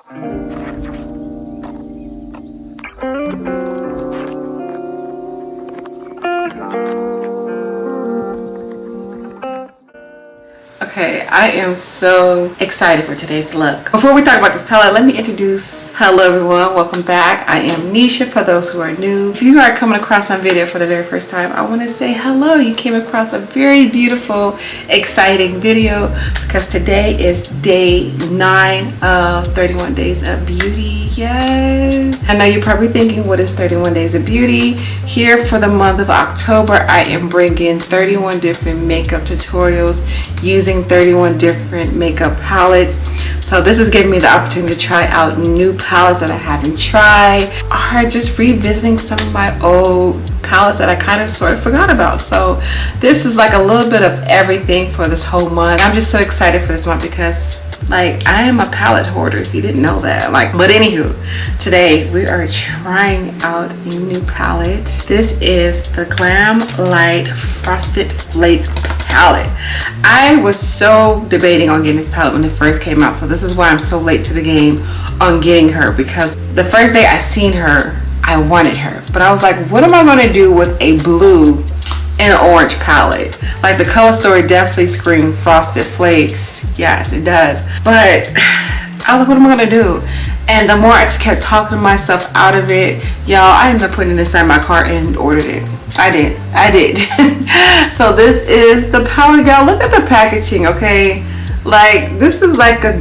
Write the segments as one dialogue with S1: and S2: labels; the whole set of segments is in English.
S1: Okay, I am so excited for today's look. Before we talk about this palette, let me introduce, hello everyone, welcome back. I am Nisha for those who are new. If you are coming across my video for the very first time, I want to say hello. You came across a very beautiful, exciting video because today is day 9 of 31 Days of Beauty. Yes. I know you're probably thinking, what is 31 Days of Beauty? Here for the month of October, I am bringing 31 different makeup tutorials using 31 different makeup palettes. So this is giving me the opportunity to try out new palettes that I haven't tried, or just revisiting some of my old palettes that I kind of sort of forgot about. So this is like a little bit of everything for this whole month. I'm just so excited for this month because like I am a palette hoarder, if you didn't know that. But anywho, today we are trying out a new palette. This is the GLAMLITE Frosted Flake palette. I was so debating on getting this palette when it first came out, so this is why I'm so late to the game on getting her, because the first day I seen her I wanted her, but I was like, what am I going to do with a blue and an orange palette? Like the color story definitely screamed Frosted Flakes. Yes, it does. But I was like, what am I going to do? And the more I just kept talking myself out of it, y'all, I ended up putting it inside my cart and ordered it. I did. So this is the palette, y'all. Look at the packaging, okay? Like this is like a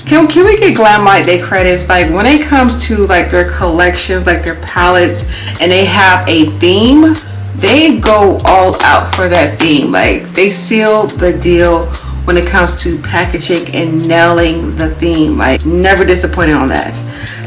S1: can we get GLAMLITE their credits? Like when it comes to like their collections, like their palettes, and they have a theme, they go all out for that theme. Like they seal the deal when it comes to packaging and nailing the theme. Like never disappointed on that.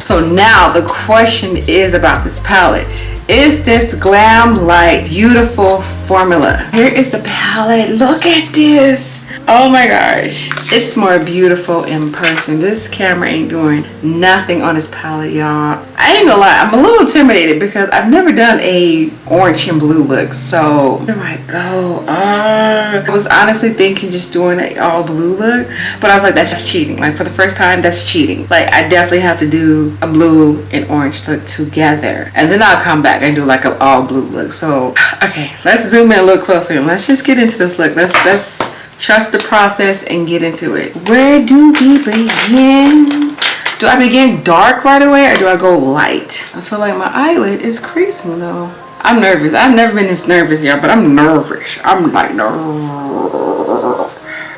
S1: So now the question is about this palette. Is this GLAMLITE beautiful formula? Here is the palette. Look at this. Oh my gosh, it's more beautiful in person. This camera ain't doing nothing on this palette, y'all. I ain't gonna lie, I'm a little intimidated because I've never done a orange and blue look. So where do I go? I was honestly thinking just doing an all blue look, but I was like, that's cheating. Like for the first time, that's cheating. Like I definitely have to do a blue and orange look together, and then I'll come back and do like an all blue look. So okay, let's zoom in a little closer and let's just get into this look. Let's trust the process and get into it. Where do we begin? Do I begin dark right away or do I go light? I feel like my eyelid is creasing though. I'm nervous. I've never been this nervous, y'all, but I'm nervous. I'm like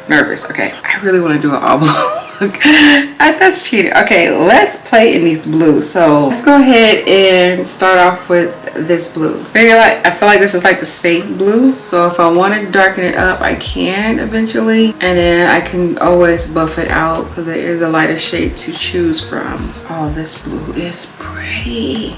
S1: nervous. Okay, I really want to do an all blue look. That's cheating. Okay, let's play in these blues. So let's go ahead and start off with this blue. I feel like this is like the safe blue. So if I want to darken it up, I can eventually, and then I can always buff it out because there is a lighter shade to choose from. Oh, this blue is pretty.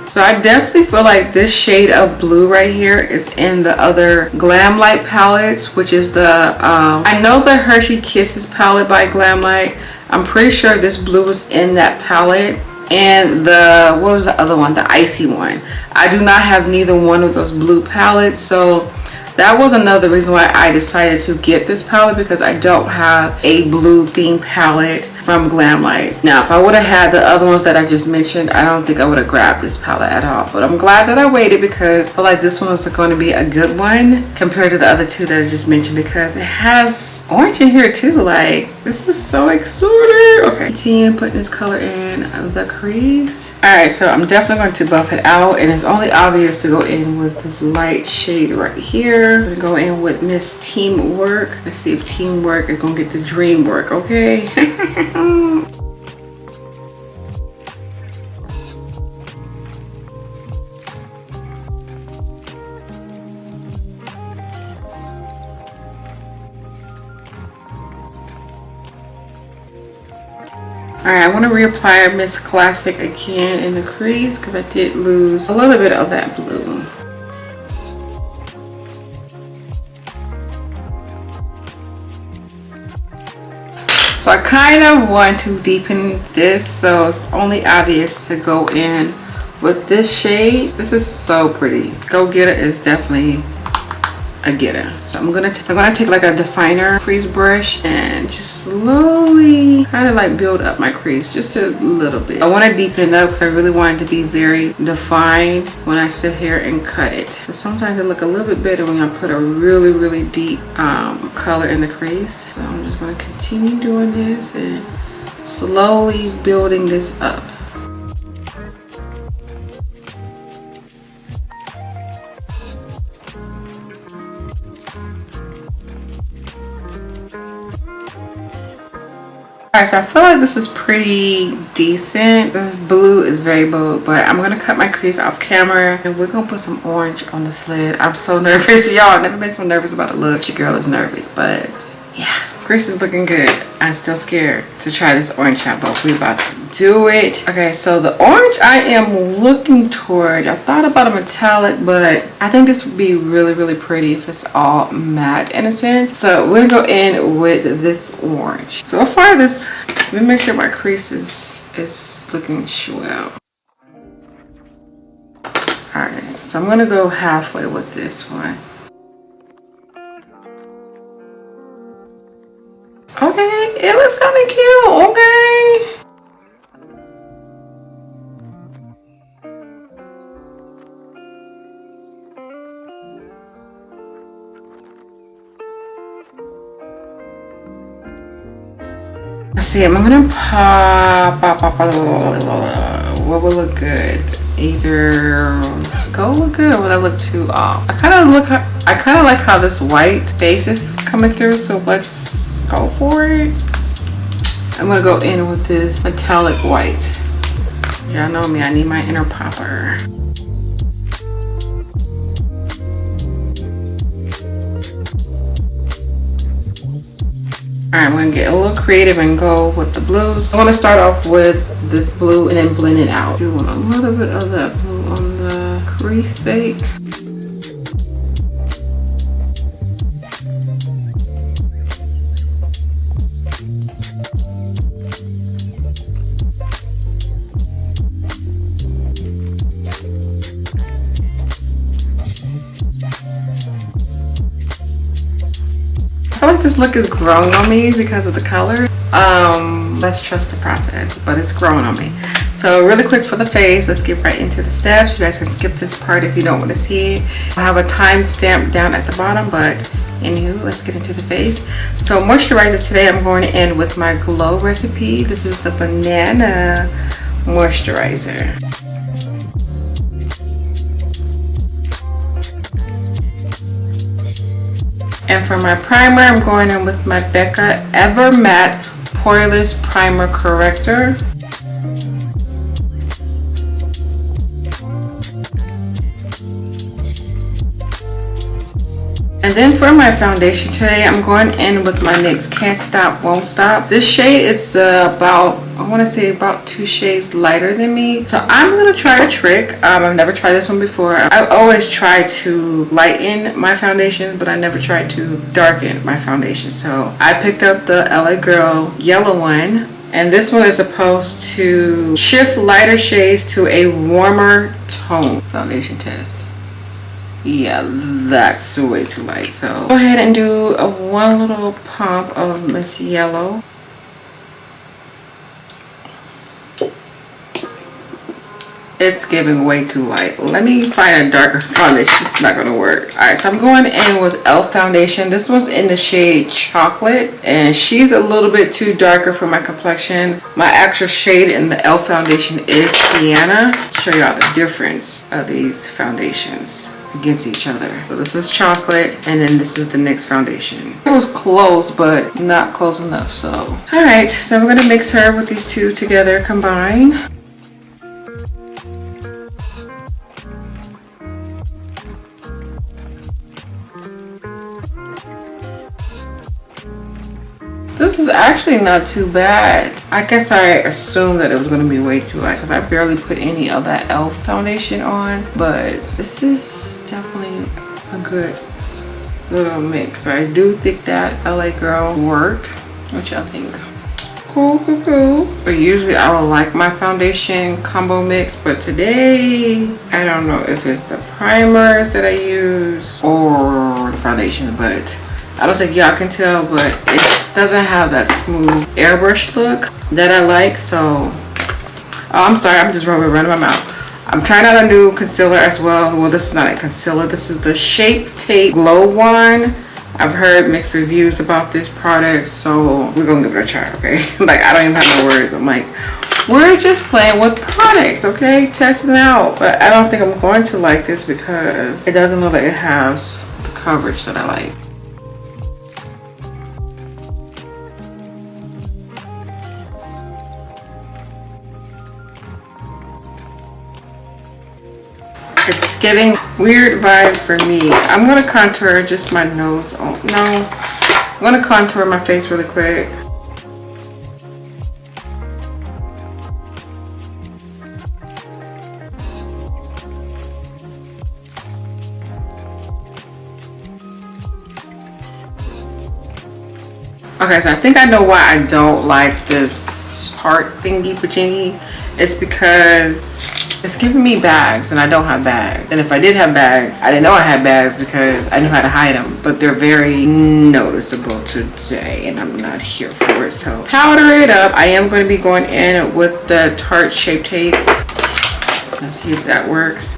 S1: So I definitely feel like this shade of blue right here is in the other GLAMLITE palettes, which is the I know the Hershey Kisses palette by GLAMLITE. I'm pretty sure this blue was in that palette, and the what was the other one, the icy one. I do not have neither one of those blue palettes, so that was another reason why I decided to get this palette, because I don't have a blue theme palette from GLAMLITE. Now, if I would have had the other ones that I just mentioned, I don't think I would have grabbed this palette at all. But I'm glad that I waited because I feel like this one is going to be a good one compared to the other two that I just mentioned, because it has orange in here too. Like, this is so exciting. Okay, continue putting this color in the crease. All right, so I'm definitely going to buff it out, and it's only obvious to go in with this light shade right here. I'm gonna go in with Miss Teamwork. Let's see if Teamwork is gonna get the dream work, okay? Alright, I want to reapply Miss Classic again in the crease because I did lose a little bit of that blue. So I kind of want to deepen this, so it's only obvious to go in with this shade. This is so pretty. Go Get It is definitely a getter. So I'm gonna take like a definer crease brush and just slowly kind of like build up my crease just a little bit. I want to deepen it up because I really want it to be very defined when I sit here and cut it. But sometimes it look a little bit better when I put a really deep color in the crease. So I'm just going to continue doing this and slowly building this up. Alright, so I feel like this is pretty decent. This blue is very bold, but I'm gonna cut my crease off camera and we're gonna put some orange on the lid. I'm so nervous, y'all. I've never been so nervous about a look. Your girl is nervous, but yeah, crease is looking good. I'm still scared to try this orange shot, but we're about to do it. Okay, so the orange I am looking toward. I thought about a metallic, but I think this would be really pretty if it's all matte in a sense. So we're gonna go in with this orange. So far this, let me make sure my crease is looking swell. Alright, so I'm gonna go halfway with this one. Okay, it looks kind of cute. Okay. Let's see. I'm gonna pop. What will look good? Either go look good or will I look too off? I kind of like how this white base is coming through. So let's go for it. I'm gonna go in with this metallic white. Y'all know me, I need my inner popper. Alright, I'm gonna get a little creative and go with the blues. I wanna start off with this blue and then blend it out. Do want a little bit of that blue on the crease sake. I feel like this look is growing on me because of the color. Let's trust the process, but it's growing on me. So really quick for the face, let's get right into the steps. You guys can skip this part if you don't want to see it. I have a timestamp down at the bottom, but anywho, let's get into the face. So moisturizer today, I'm going to end with my Glow recipe. This is the banana moisturizer. And for my primer, I'm going in with my BECCA Ever Matte Poreless Primer Corrector. And then for my foundation today, I'm going in with my NYX Can't Stop, Won't Stop. This shade is about 2 shades lighter than me. So I'm going to try a trick. I've never tried this one before. I've always tried to lighten my foundation, but I never tried to darken my foundation. So I picked up the LA Girl yellow one. And this one is supposed to shift lighter shades to a warmer tone. Foundation test. Yeah, that's way too light. So go ahead and do one little pump of Miss Yellow. It's giving way too light. Let me find a darker foundation. It's not gonna work. All right, so I'm going in with e.l.f. foundation. This one's in the shade Chocolate, and she's a little bit too darker for my complexion. My actual shade in the e.l.f. foundation is Sienna. I'll show y'all the difference of these foundations against each other. So this is Chocolate, and then this is the NYX foundation. It was close, but not close enough. So all right, so I'm gonna mix her with these two together, combine. This is actually not too bad. I guess I assumed that it was going to be way too light because I barely put any of that e.l.f. foundation on. But this is definitely a good little mix. So I do think that LA Girl worked. What y'all think? Cool. But usually I will like my foundation combo mix, but today I don't know if it's the primers that I use or the foundation, but I don't think y'all can tell, but it doesn't have that smooth airbrush look that I like. So I'm sorry, I'm just running my mouth. I'm trying out a new concealer as well. Well, this is not a concealer, this is the Shape Tape Glow Wand. I've heard mixed reviews about this product, so we're gonna give it a try, okay? Like, I don't even have no words. I'm like, we're just playing with products, okay? Testing it out. But I don't think I'm going to like this because it doesn't look like it has the coverage that I like. It's giving weird vibes for me. I'm gonna contour just my nose. Oh no, I'm gonna contour my face really quick. Okay, so I think I know why I don't like this heart thingy pajingy. It's because it's giving me bags and I don't have bags. And if I did have bags, I didn't know I had bags because I knew how to hide them. But they're very noticeable today and I'm not here for it. So powder it up. I am going to be going in with the Tarte Shape Tape. Let's see if that works.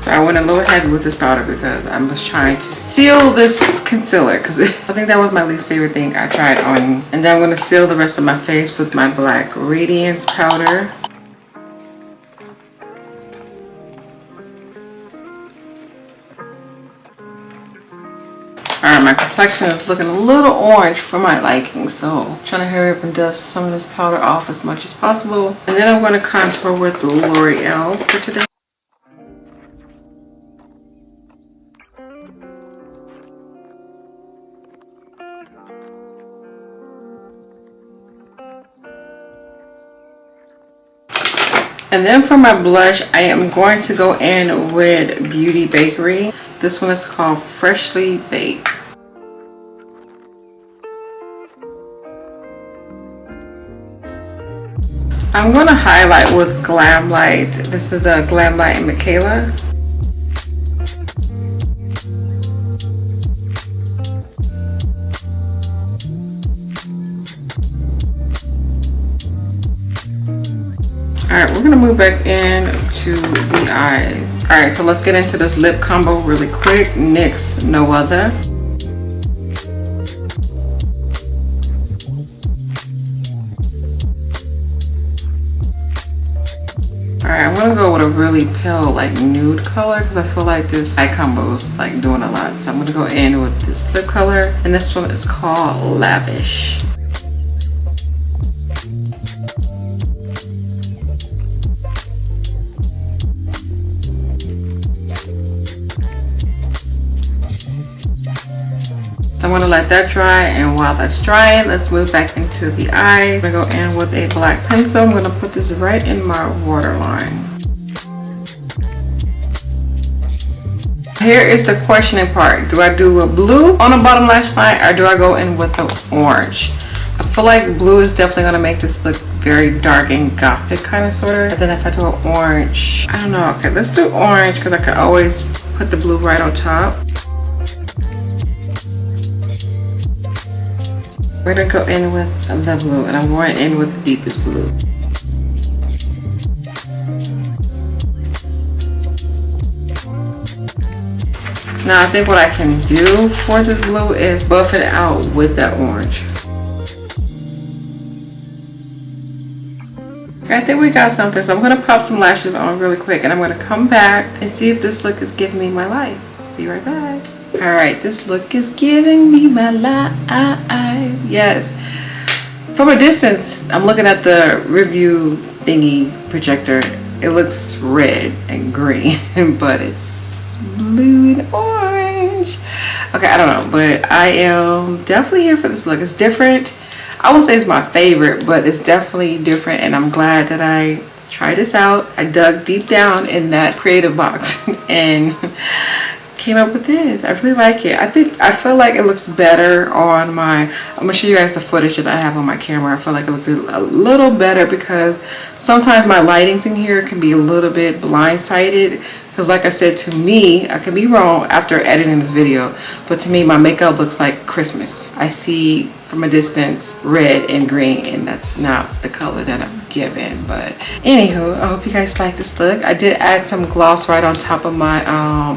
S1: So I went a little heavy with this powder because I was trying to seal this concealer because I think that was my least favorite thing I tried on. And then I'm going to seal the rest of my face with my Black Radiance powder. Alright, my complexion is looking a little orange for my liking, so I'm trying to hurry up and dust some of this powder off as much as possible. And then I'm going to contour with L'Oreal for today. And then for my blush, I am going to go in with Beauty Bakerie. This one is called Freshly Baked. I'm going to highlight with GLAMLITE. This is the GLAMLITE in MIKAYLA. Alright, we're gonna move back into the eyes. Alright, so let's get into this lip combo really quick. NYX No Other. Alright, I'm gonna go with a really pale, like nude color because I feel like this eye combo is like doing a lot. So I'm gonna go in with this lip color, and this one is called Lavish. I'm going to let that dry, and while that's drying, let's move back into the eyes. I'm going to go in with a black pencil. I'm going to put this right in my waterline. Here is the questioning part. Do I do a blue on the bottom lash line or do I go in with the orange? I feel like blue is definitely going to make this look very dark and gothic kind of sort of. And then if I do an orange, I don't know. Okay, let's do orange because I can always put the blue right on top. We're gonna go in with the blue, and I'm going in with the deepest blue. Now I think what I can do for this blue is buff it out with that orange. Okay, I think we got something, so I'm gonna pop some lashes on really quick, and I'm gonna come back and see if this look is giving me my life. Be right back. Alright, this look is giving me my life. Yes. From a distance, I'm looking at the review thingy projector. It looks red and green, but it's blue and orange. Okay, I don't know, but I am definitely here for this look. It's different. I won't say it's my favorite, but it's definitely different, and I'm glad that I try this out. I dug deep down in that creative box and came up with this. I really like it. I feel like it looks better on my, I'm gonna show you guys the footage that I have on my camera. I feel like it looked a little better because sometimes my lightings in here can be a little bit blindsided, because like I said, to me, I could be wrong after editing this video, but to me my makeup looks like Christmas. I see from a distance red and green, and that's not the color that I'm given. But anywho, I hope you guys like this look. I did add some gloss right on top of my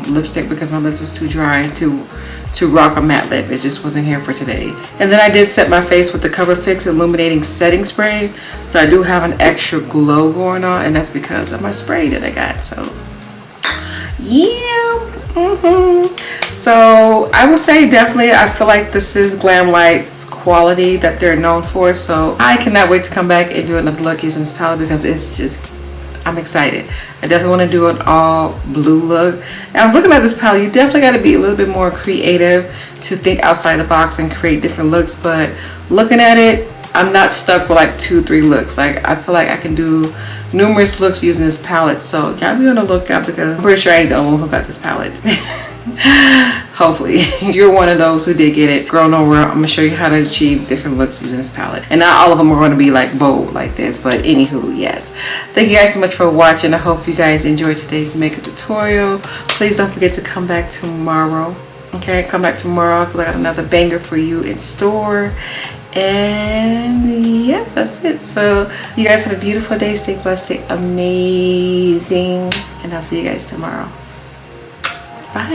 S1: lipstick because my lips was too dry to rock a matte lip. It just wasn't here for today. And then I did set my face with the Cover Fix Illuminating Setting Spray, so I do have an extra glow going on, and that's because of my spray that I got. So yeah. So I will say definitely I feel like this is GLAMLITE's quality that they're known for, so I cannot wait to come back and do another look using this palette because it's just, I'm excited. I definitely want to do an all blue look. And I was looking at this palette, you definitely got to be a little bit more creative to think outside the box and create different looks, but looking at it, I'm not stuck with like 2-3 looks. Like I feel like I can do numerous looks using this palette, so y'all be on the lookout because I'm pretty sure I ain't the only one who got this palette. Hopefully if you're one of those who did get it, girl, no worry, I'm gonna show you how to achieve different looks using this palette, and not all of them are going to be like bold like this, but anywho, yes, thank you guys so much for watching. I hope you guys enjoyed today's makeup tutorial. Please don't forget to come back tomorrow. Okay, come back tomorrow because I got another banger for you in store. And yeah, that's it. So you guys have a beautiful day, stay blessed, stay amazing, and I'll see you guys tomorrow. Bye.